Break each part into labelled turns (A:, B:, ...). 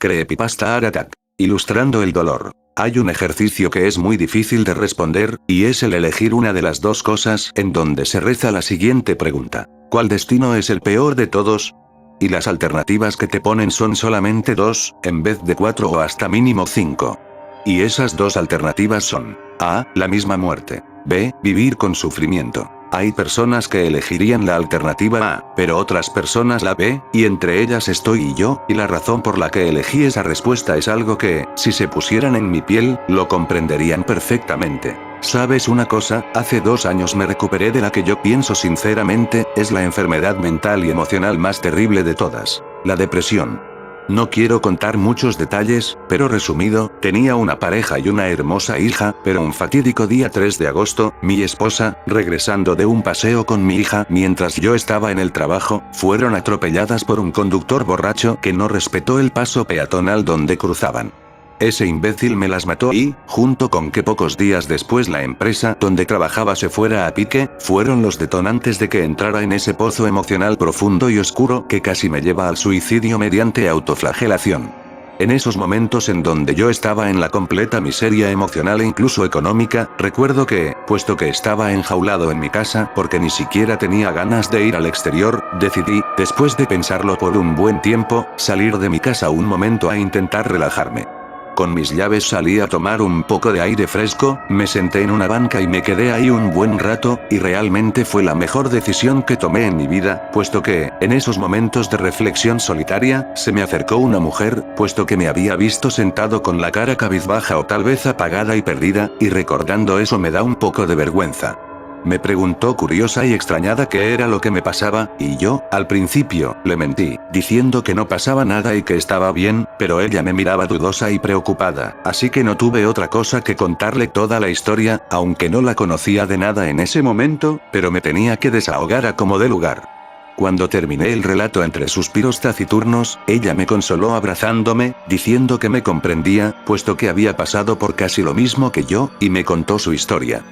A: Creepypasta Art Attack. Ilustrando el dolor. Hay un ejercicio que es muy difícil de responder, y es el elegir una de las dos cosas, en donde se reza la siguiente pregunta. ¿Cuál destino es el peor de todos? Y las alternativas que te ponen son solamente dos, en vez de 4 o hasta mínimo 5. Y esas dos alternativas son: A. La misma muerte. B. Vivir con sufrimiento. Hay personas que elegirían la alternativa A, pero otras personas la B, y entre ellas estoy yo, y la razón por la que elegí esa respuesta es algo que, si se pusieran en mi piel, lo comprenderían perfectamente. ¿Sabes una cosa? Hace 2 años me recuperé de la que yo pienso sinceramente, es la enfermedad mental y emocional más terrible de todas: la depresión. No quiero contar muchos detalles, pero resumido, tenía una pareja y una hermosa hija, pero un fatídico día 3 de agosto, mi esposa, regresando de un paseo con mi hija mientras yo estaba en el trabajo, fueron atropelladas por un conductor borracho que no respetó el paso peatonal donde cruzaban. Ese imbécil me las mató y, junto con que pocos días después la empresa donde trabajaba se fuera a pique, fueron los detonantes de que entrara en ese pozo emocional profundo y oscuro que casi me lleva al suicidio mediante autoflagelación. En esos momentos en donde yo estaba en la completa miseria emocional e incluso económica, recuerdo que, puesto que estaba enjaulado en mi casa porque ni siquiera tenía ganas de ir al exterior, decidí, después de pensarlo por un buen tiempo, salir de mi casa un momento a intentar relajarme. Con mis llaves salí a tomar un poco de aire fresco, me senté en una banca y me quedé ahí un buen rato, y realmente fue la mejor decisión que tomé en mi vida, puesto que, en esos momentos de reflexión solitaria, se me acercó una mujer, puesto que me había visto sentado con la cara cabizbaja o tal vez apagada y perdida, y recordando eso me da un poco de vergüenza. Me preguntó curiosa y extrañada qué era lo que me pasaba, y yo, al principio, le mentí, diciendo que no pasaba nada y que estaba bien, pero ella me miraba dudosa y preocupada, así que no tuve otra cosa que contarle toda la historia, aunque no la conocía de nada en ese momento, pero me tenía que desahogar a como de lugar. Cuando terminé el relato entre suspiros taciturnos, ella me consoló abrazándome, diciendo que me comprendía, puesto que había pasado por casi lo mismo que yo, y me contó su historia.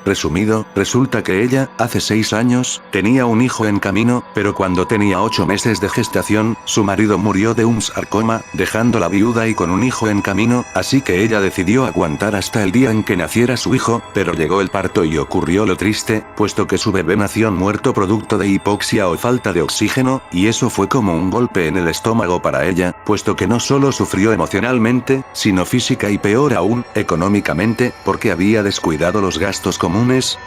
A: Resumido, resulta que ella, hace 6 años, tenía un hijo en camino, pero cuando tenía 8 meses de gestación, su marido murió de un sarcoma, dejándola viuda y con un hijo en camino, así que ella decidió aguantar hasta el día en que naciera su hijo, pero llegó el parto y ocurrió lo triste, puesto que su bebé nació muerto producto de hipoxia o falta de oxígeno, y eso fue como un golpe en el estómago para ella, puesto que no solo sufrió emocionalmente, sino física y peor aún, económicamente, porque había descuidado los gastos comunes,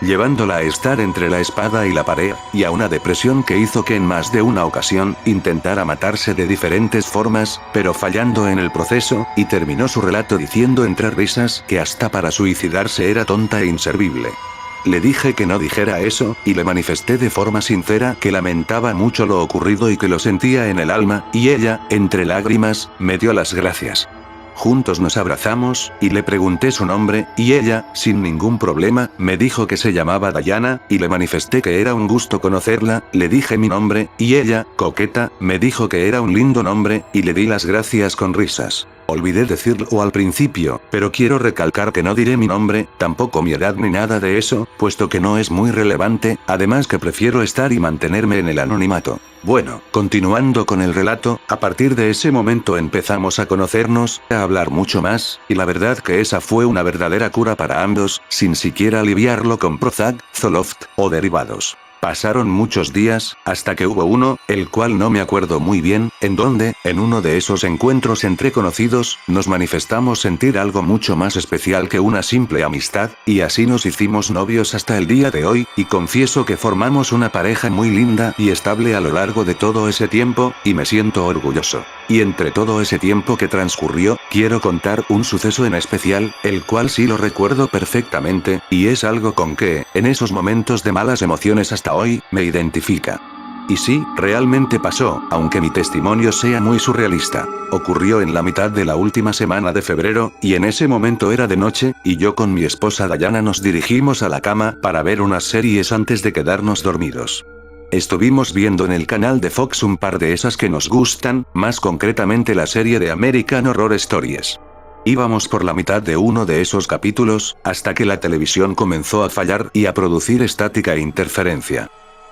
A: llevándola a estar entre la espada y la pared, y a una depresión que hizo que en más de una ocasión, intentara matarse de diferentes formas, pero fallando en el proceso, y terminó su relato diciendo entre risas que hasta para suicidarse era tonta e inservible. Le dije que no dijera eso, y le manifesté de forma sincera que lamentaba mucho lo ocurrido y que lo sentía en el alma, y ella, entre lágrimas, me dio las gracias. Juntos nos abrazamos, y le pregunté su nombre, y ella, sin ningún problema, me dijo que se llamaba Diana, y le manifesté que era un gusto conocerla, le dije mi nombre, y ella, coqueta, me dijo que era un lindo nombre, y le di las gracias con risas. Olvidé decirlo al principio, pero quiero recalcar que no diré mi nombre, tampoco mi edad ni nada de eso, puesto que no es muy relevante, además que prefiero estar y mantenerme en el anonimato. Bueno, continuando con el relato, a partir de ese momento empezamos a conocernos, a hablar mucho más, y la verdad que esa fue una verdadera cura para ambos, sin siquiera aliviarlo con Prozac, Zoloft, o derivados. Pasaron muchos días, hasta que hubo uno, el cual no me acuerdo muy bien, en donde, en uno de esos encuentros entre conocidos, nos manifestamos sentir algo mucho más especial que una simple amistad, y así nos hicimos novios hasta el día de hoy, y confieso que formamos una pareja muy linda y estable a lo largo de todo ese tiempo, y me siento orgulloso. Y entre todo ese tiempo que transcurrió, quiero contar un suceso en especial, el cual sí lo recuerdo perfectamente, y es algo con que, en esos momentos de malas emociones hasta hoy, me identifica. Y sí, realmente pasó, aunque mi testimonio sea muy surrealista. Ocurrió en la mitad de la última semana de febrero, y en ese momento era de noche, y yo con mi esposa Diana nos dirigimos a la cama para ver unas series antes de quedarnos dormidos. Estuvimos viendo en el canal de Fox un par de esas que nos gustan, más concretamente la serie de American Horror Stories. Íbamos por la mitad de uno de esos capítulos, hasta que la televisión comenzó a fallar y a producir estática e interferencia.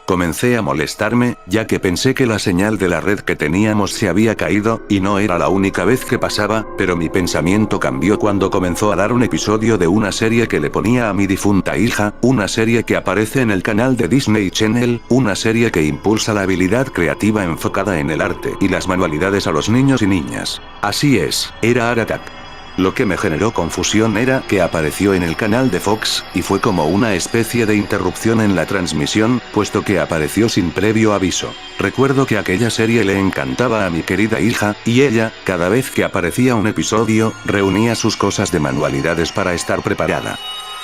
A: Comencé a molestarme, ya que pensé que la señal de la red que teníamos se había caído, y no era la única vez que pasaba, pero mi pensamiento cambió cuando comenzó a dar un episodio de una serie que le ponía a mi difunta hija, una serie que aparece en el canal de Disney Channel, una serie que impulsa la habilidad creativa enfocada en el arte y las manualidades a los niños y niñas. Así es, era Art Attack. Lo que me generó confusión era que apareció en el canal de Fox, y fue como una especie de interrupción en la transmisión, puesto que apareció sin previo aviso. Recuerdo que aquella serie le encantaba a mi querida hija, y ella, cada vez que aparecía un episodio, reunía sus cosas de manualidades para estar preparada.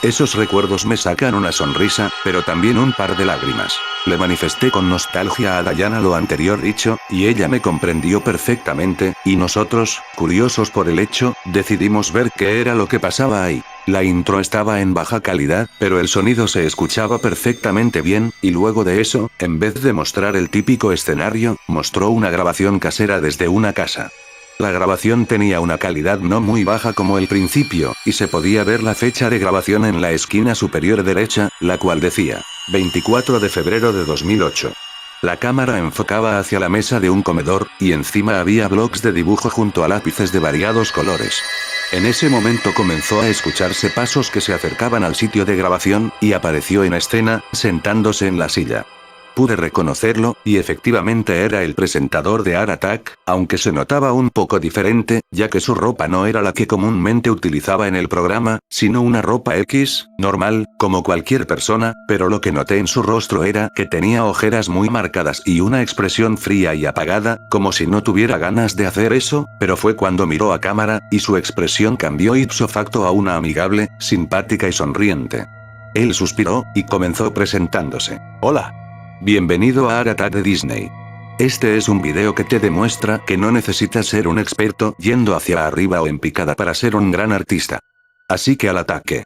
A: Esos recuerdos me sacan una sonrisa, pero también un par de lágrimas. Le manifesté con nostalgia a Diana lo anterior dicho, y ella me comprendió perfectamente, y nosotros, curiosos por el hecho, decidimos ver qué era lo que pasaba ahí. La intro estaba en baja calidad, pero el sonido se escuchaba perfectamente bien, y luego de eso, en vez de mostrar el típico escenario, mostró una grabación casera desde una casa. La grabación tenía una calidad no muy baja como el principio, y se podía ver la fecha de grabación en la esquina superior derecha, la cual decía, 24 de febrero de 2008. La cámara enfocaba hacia la mesa de un comedor, y encima había blocs de dibujo junto a lápices de variados colores. En ese momento comenzó a escucharse pasos que se acercaban al sitio de grabación, y apareció en escena, sentándose en la silla. Pude reconocerlo, y efectivamente era el presentador de Art Attack, aunque se notaba un poco diferente, ya que su ropa no era la que comúnmente utilizaba en el programa, sino una ropa X, normal, como cualquier persona, pero lo que noté en su rostro era que tenía ojeras muy marcadas y una expresión fría y apagada, como si no tuviera ganas de hacer eso, pero fue cuando miró a cámara, y su expresión cambió ipso facto a una amigable, simpática y sonriente. Él suspiró, y comenzó presentándose. Hola. Bienvenido a Art Attack de Disney. Este es un video que te demuestra que no necesitas ser un experto yendo hacia arriba o en picada para ser un gran artista. Así que al ataque.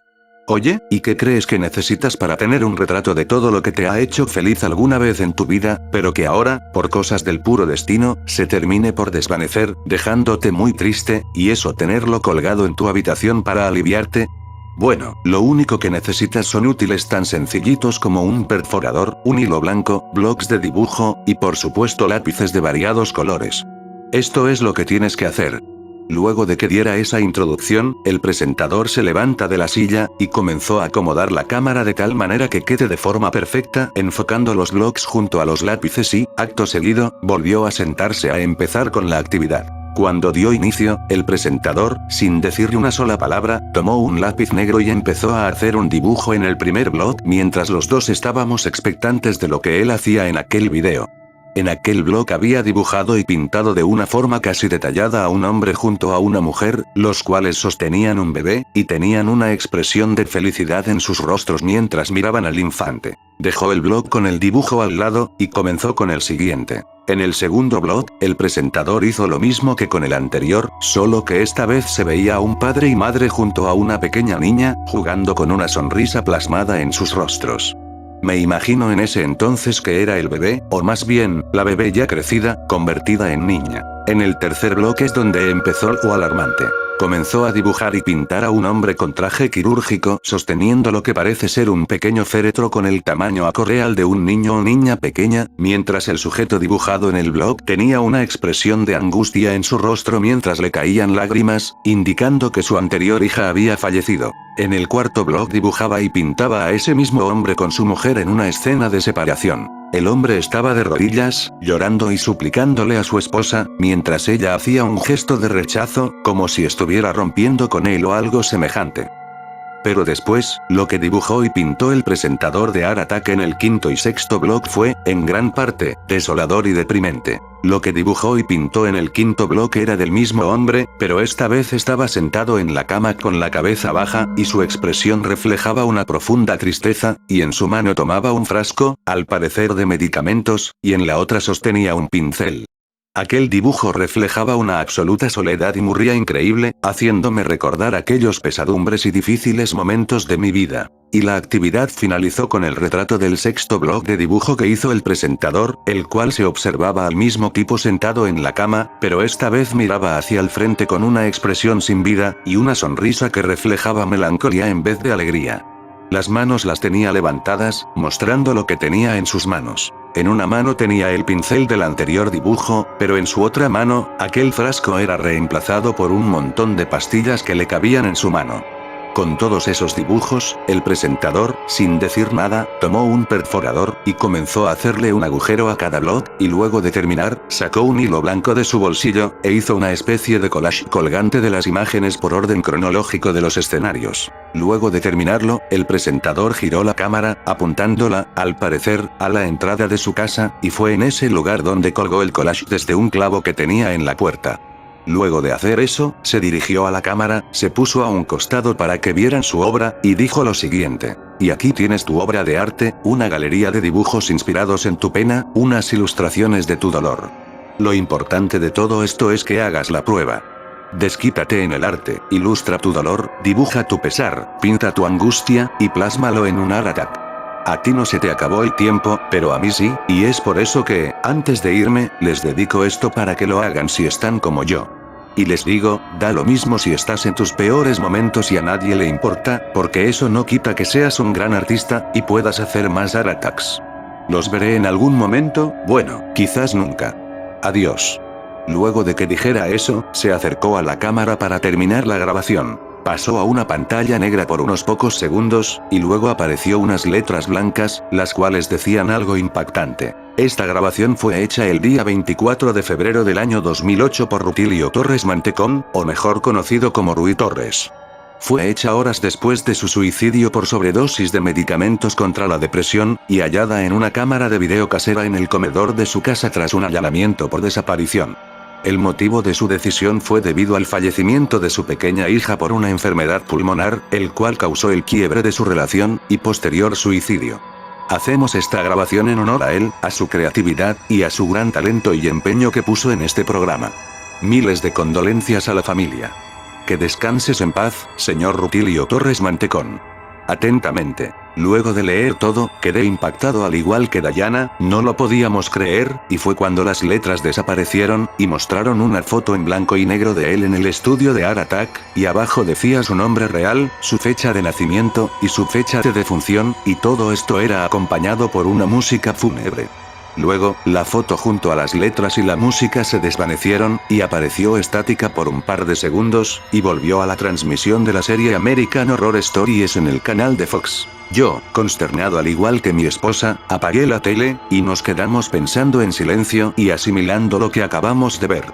A: Oye, ¿y qué crees que necesitas para tener un retrato de todo lo que te ha hecho feliz alguna vez en tu vida, pero que ahora, por cosas del puro destino, se termine por desvanecer, dejándote muy triste, y eso tenerlo colgado en tu habitación para aliviarte? Bueno, lo único que necesitas son útiles tan sencillitos como un perforador, un hilo blanco, blocs de dibujo, y por supuesto lápices de variados colores. Esto es lo que tienes que hacer. Luego de que diera esa introducción, el presentador se levanta de la silla, y comenzó a acomodar la cámara de tal manera que quede de forma perfecta, enfocando los blocs junto a los lápices y, acto seguido, volvió a sentarse a empezar con la actividad. Cuando dio inicio, el presentador, sin decirle una sola palabra, tomó un lápiz negro y empezó a hacer un dibujo en el primer bloc, mientras los dos estábamos expectantes de lo que él hacía en aquel video. En aquel bloc había dibujado y pintado de una forma casi detallada a un hombre junto a una mujer, los cuales sostenían un bebé, y tenían una expresión de felicidad en sus rostros mientras miraban al infante. Dejó el bloc con el dibujo al lado, y comenzó con el siguiente. En el segundo bloc, el presentador hizo lo mismo que con el anterior, solo que esta vez se veía a un padre y madre junto a una pequeña niña, jugando con una sonrisa plasmada en sus rostros. Me imagino en ese entonces que era el bebé, o más bien, la bebé ya crecida, convertida en niña. En el tercer bloque es donde empezó lo alarmante. Comenzó a dibujar y pintar a un hombre con traje quirúrgico, sosteniendo lo que parece ser un pequeño féretro con el tamaño acorde al de un niño o niña pequeña, mientras el sujeto dibujado en el bloc tenía una expresión de angustia en su rostro mientras le caían lágrimas, indicando que su anterior hija había fallecido. En el cuarto bloc dibujaba y pintaba a ese mismo hombre con su mujer en una escena de separación. El hombre estaba de rodillas, llorando y suplicándole a su esposa, mientras ella hacía un gesto de rechazo, como si estuviera rompiendo con él o algo semejante. Pero después, lo que dibujó y pintó el presentador de Art Attack en el quinto y sexto bloc fue, en gran parte, desolador y deprimente. Lo que dibujó y pintó en el quinto bloque era del mismo hombre, pero esta vez estaba sentado en la cama con la cabeza baja, y su expresión reflejaba una profunda tristeza, y en su mano tomaba un frasco, al parecer de medicamentos, y en la otra sostenía un pincel. Aquel dibujo reflejaba una absoluta soledad y murria increíble, haciéndome recordar aquellos pesadumbres y difíciles momentos de mi vida. Y la actividad finalizó con el retrato del sexto bloc de dibujo que hizo el presentador, el cual se observaba al mismo tipo sentado en la cama, pero esta vez miraba hacia el frente con una expresión sin vida, y una sonrisa que reflejaba melancolía en vez de alegría. Las manos las tenía levantadas, mostrando lo que tenía en sus manos. En una mano tenía el pincel del anterior dibujo, pero en su otra mano, aquel frasco era reemplazado por un montón de pastillas que le cabían en su mano. Con todos esos dibujos, el presentador, sin decir nada, tomó un perforador, y comenzó a hacerle un agujero a cada blog, y luego de terminar, sacó un hilo blanco de su bolsillo, e hizo una especie de collage colgante de las imágenes por orden cronológico de los escenarios. Luego de terminarlo, el presentador giró la cámara, apuntándola, al parecer, a la entrada de su casa, y fue en ese lugar donde colgó el collage desde un clavo que tenía en la puerta. Luego de hacer eso, se dirigió a la cámara, se puso a un costado para que vieran su obra, y dijo lo siguiente: y aquí tienes tu obra de arte, una galería de dibujos inspirados en tu pena, unas ilustraciones de tu dolor. Lo importante de todo esto es que hagas la prueba. Desquítate en el arte, ilustra tu dolor, dibuja tu pesar, pinta tu angustia, y plásmalo en un art attack. A ti no se te acabó el tiempo, pero a mí sí, y es por eso que, antes de irme, les dedico esto para que lo hagan si están como yo. Y les digo, da lo mismo si estás en tus peores momentos y a nadie le importa, porque eso no quita que seas un gran artista, y puedas hacer más art attacks. ¿Los veré en algún momento? Bueno, quizás nunca. Adiós. Luego de que dijera eso, se acercó a la cámara para terminar la grabación. Pasó a una pantalla negra por unos pocos segundos, y luego apareció unas letras blancas, las cuales decían algo impactante. Esta grabación fue hecha el día 24 de febrero del año 2008 por Rutilio Torres Mantecón, o mejor conocido como Rui Torres. Fue hecha horas después de su suicidio por sobredosis de medicamentos contra la depresión, y hallada en una cámara de video casera en el comedor de su casa tras un allanamiento por desaparición. El motivo de su decisión fue debido al fallecimiento de su pequeña hija por una enfermedad pulmonar, el cual causó el quiebre de su relación, y posterior suicidio. Hacemos esta grabación en honor a él, a su creatividad, y a su gran talento y empeño que puso en este programa. Miles de condolencias a la familia. Que descanses en paz, señor Rutilio Torres Mantecón. Atentamente. Luego de leer todo, quedé impactado al igual que Dayana, no lo podíamos creer, y fue cuando las letras desaparecieron, y mostraron una foto en blanco y negro de él en el estudio de Art Attack, y abajo decía su nombre real, su fecha de nacimiento, y su fecha de defunción, y todo esto era acompañado por una música fúnebre. Luego, la foto junto a las letras y la música se desvanecieron, y apareció estática por un par de segundos, y volvió a la transmisión de la serie American Horror Stories en el canal de Fox. Yo, consternado al igual que mi esposa, apagué la tele, y nos quedamos pensando en silencio y asimilando lo que acabamos de ver.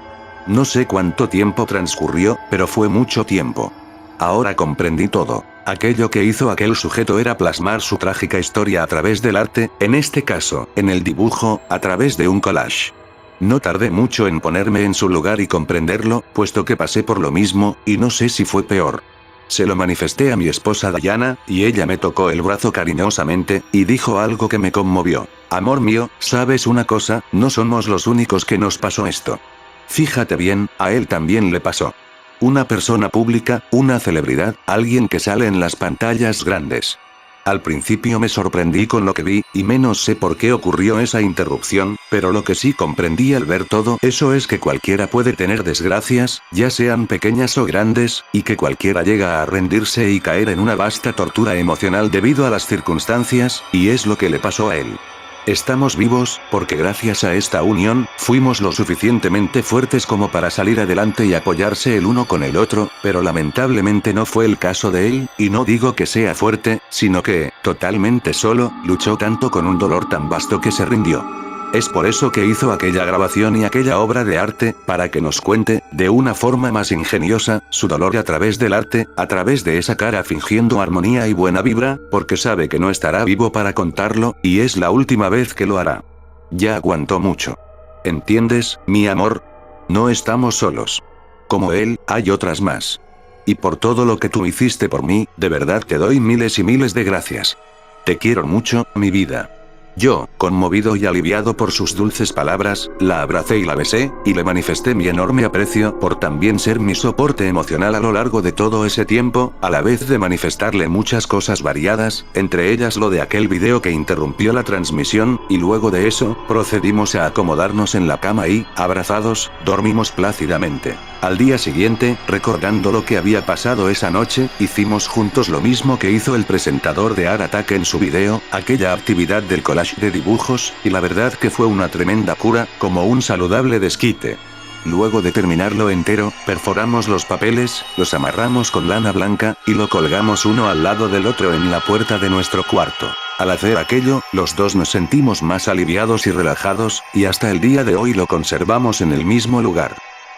A: No sé cuánto tiempo transcurrió, pero fue mucho tiempo. Ahora comprendí todo. Aquello que hizo aquel sujeto era plasmar su trágica historia a través del arte, en este caso, en el dibujo, a través de un collage. No tardé mucho en ponerme en su lugar y comprenderlo, puesto que pasé por lo mismo, y no sé si fue peor. Se lo manifesté a mi esposa Dayana, y ella me tocó el brazo cariñosamente, y dijo algo que me conmovió. Amor mío, ¿sabes una cosa? No somos los únicos que nos pasó esto. Fíjate bien, a él también le pasó. Una persona pública, una celebridad, alguien que sale en las pantallas grandes. Al principio me sorprendí con lo que vi, y menos sé por qué ocurrió esa interrupción, pero lo que sí comprendí al ver todo eso es que cualquiera puede tener desgracias, ya sean pequeñas o grandes, y que cualquiera llega a rendirse y caer en una vasta tortura emocional debido a las circunstancias, y es lo que le pasó a él. Estamos vivos, porque gracias a esta unión, fuimos lo suficientemente fuertes como para salir adelante y apoyarse el uno con el otro, pero lamentablemente no fue el caso de él, y no digo que sea fuerte, sino que, totalmente solo, luchó tanto con un dolor tan vasto que se rindió. Es por eso que hizo aquella grabación y aquella obra de arte, para que nos cuente, de una forma más ingeniosa, su dolor a través del arte, a través de esa cara fingiendo armonía y buena vibra, porque sabe que no estará vivo para contarlo, y es la última vez que lo hará. Ya aguantó mucho. ¿Entiendes, mi amor? No estamos solos. Como él, hay otras más. Y por todo lo que tú hiciste por mí, de verdad te doy miles y miles de gracias. Te quiero mucho, mi vida. Yo, conmovido y aliviado por sus dulces palabras, la abracé y la besé, y le manifesté mi enorme aprecio por también ser mi soporte emocional a lo largo de todo ese tiempo, a la vez de manifestarle muchas cosas variadas, entre ellas lo de aquel video que interrumpió la transmisión, y luego de eso, procedimos a acomodarnos en la cama y, abrazados, dormimos plácidamente. Al día siguiente, recordando lo que había pasado esa noche, hicimos juntos lo mismo que hizo el presentador de Art Attack en su video, aquella actividad del collage de dibujos, y la verdad que fue una tremenda cura, como un saludable desquite. Luego de terminarlo entero, perforamos los papeles, los amarramos con lana blanca, y lo colgamos uno al lado del otro en la puerta de nuestro cuarto. Al hacer aquello, los dos nos sentimos más aliviados y relajados, y hasta el día de hoy lo conservamos en el mismo lugar.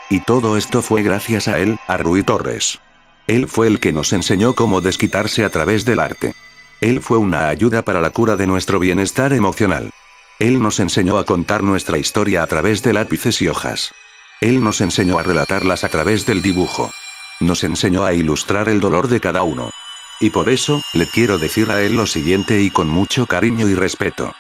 A: Y todo esto fue gracias a él, a Rui Torres. Él fue el que nos enseñó cómo desquitarse a través del arte. Él fue una ayuda para la cura de nuestro bienestar emocional. Él nos enseñó a contar nuestra historia a través de lápices y hojas. Él nos enseñó a relatarlas a través del dibujo. Nos enseñó a ilustrar el dolor de cada uno. Y por eso, le quiero decir a él lo siguiente y con mucho cariño y respeto.